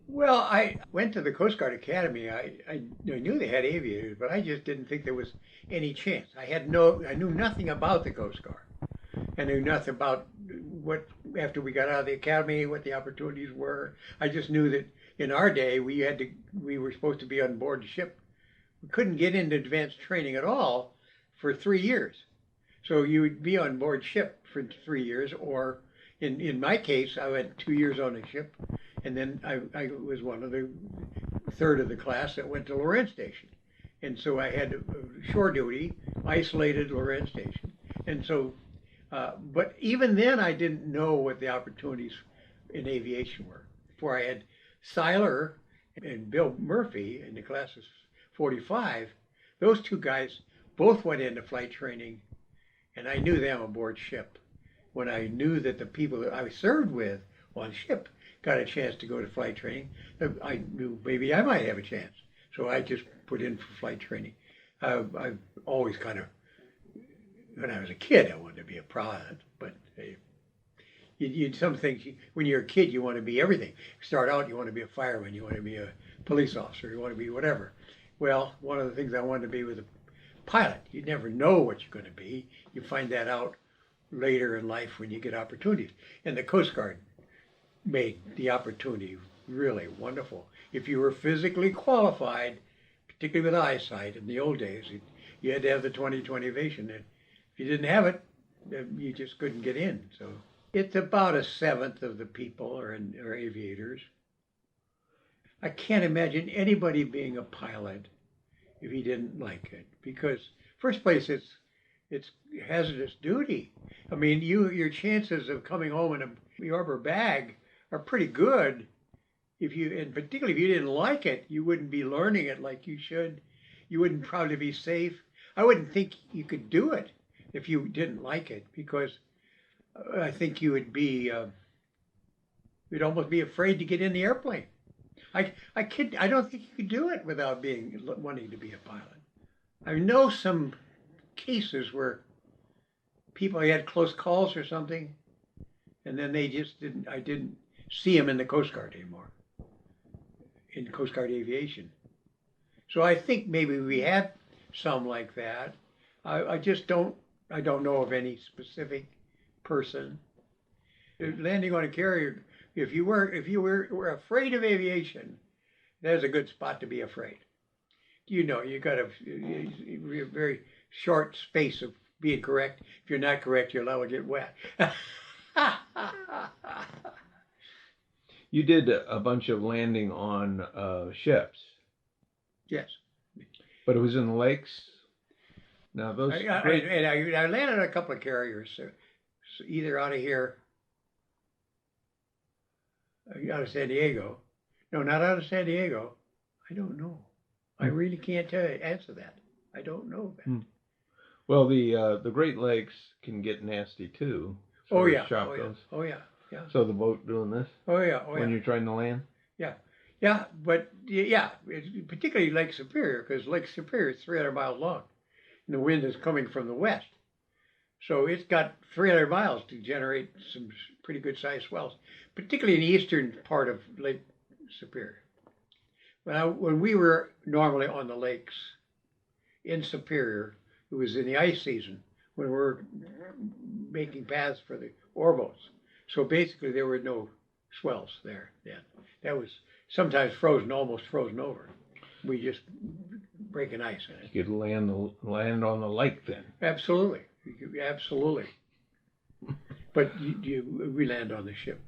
Well, I went to the Coast Guard Academy. I knew they had aviators, but I just didn't think there was any chance. I knew nothing about the Coast Guard. I knew nothing about what, after we got out of the academy, what the opportunities were. I just knew that in our day, we were supposed to be on board the ship. We couldn't get into advanced training at all for 3 years. So you would be on board ship for 3 years, or in my case, I went 2 years on the ship, and then I was one of the third of the class that went to Lorraine Station. And so I had shore duty, isolated Lorraine Station. And so, but even then, I didn't know what the opportunities in aviation were. Before I had Seiler and Bill Murphy in the class of 45, those two guys both went into flight training, and I knew them aboard ship. When I knew that the people that I served with on ship got a chance to go to flight training, I knew maybe I might have a chance. So I just put in for flight training. I've always kind of, when I was a kid, I wanted to be a pilot, but some things, when you're a kid, you want to be everything. Start out, you want to be a fireman, you want to be a police officer, you want to be whatever. Well, one of the things I wanted to be was a pilot. You never know what you're going to be. You find that out later in life when you get opportunities. And the Coast Guard made the opportunity really wonderful. If you were physically qualified, particularly with eyesight in the old days, you had to have the 20/20 vision. And if you didn't have it, you just couldn't get in. So it's about a seventh of the people are aviators. I can't imagine anybody being a pilot if he didn't like it, because first place it's hazardous duty. I mean, your chances of coming home in a rubber bag are pretty good. And particularly if you didn't like it, you wouldn't be learning it like you should. You wouldn't probably be safe. I wouldn't think you could do it if you didn't like it, because I think you would be, you'd almost be afraid to get in the airplane. I don't think you could do it without wanting to be a pilot. I know some cases where people had close calls or something, and then they just didn't. I didn't see them in the Coast Guard anymore, in Coast Guard aviation. So I think maybe we had some like that. I just don't. I don't know of any specific person landing on a carrier. If you were afraid of aviation, that's a good spot to be afraid. You know, you got a very short space of being correct. If you're not correct, you're allowed to get wet. You did a bunch of landing on ships. Yes. But it was in the lakes. Now those I landed on a couple of carriers, so either out of here, out of San Diego. No, not out of San Diego. I don't know. I really can't answer that. I don't know that. Well, the Great Lakes can get nasty too. Oh yeah. Oh yeah. So the boat doing this? Oh yeah. When you're trying to land? Yeah. But it's particularly Lake Superior, because Lake Superior is 300 miles long, and the wind is coming from the west. So it's got 300 miles to generate some pretty good sized swells, particularly in the eastern part of Lake Superior. When we were normally on the lakes in Superior, it was in the ice season when we were making paths for the ore boats. So basically there were no swells there then. That was sometimes almost frozen over. We just breaking ice in it. You could land on the lake then. Absolutely. Absolutely. But we land on the ship.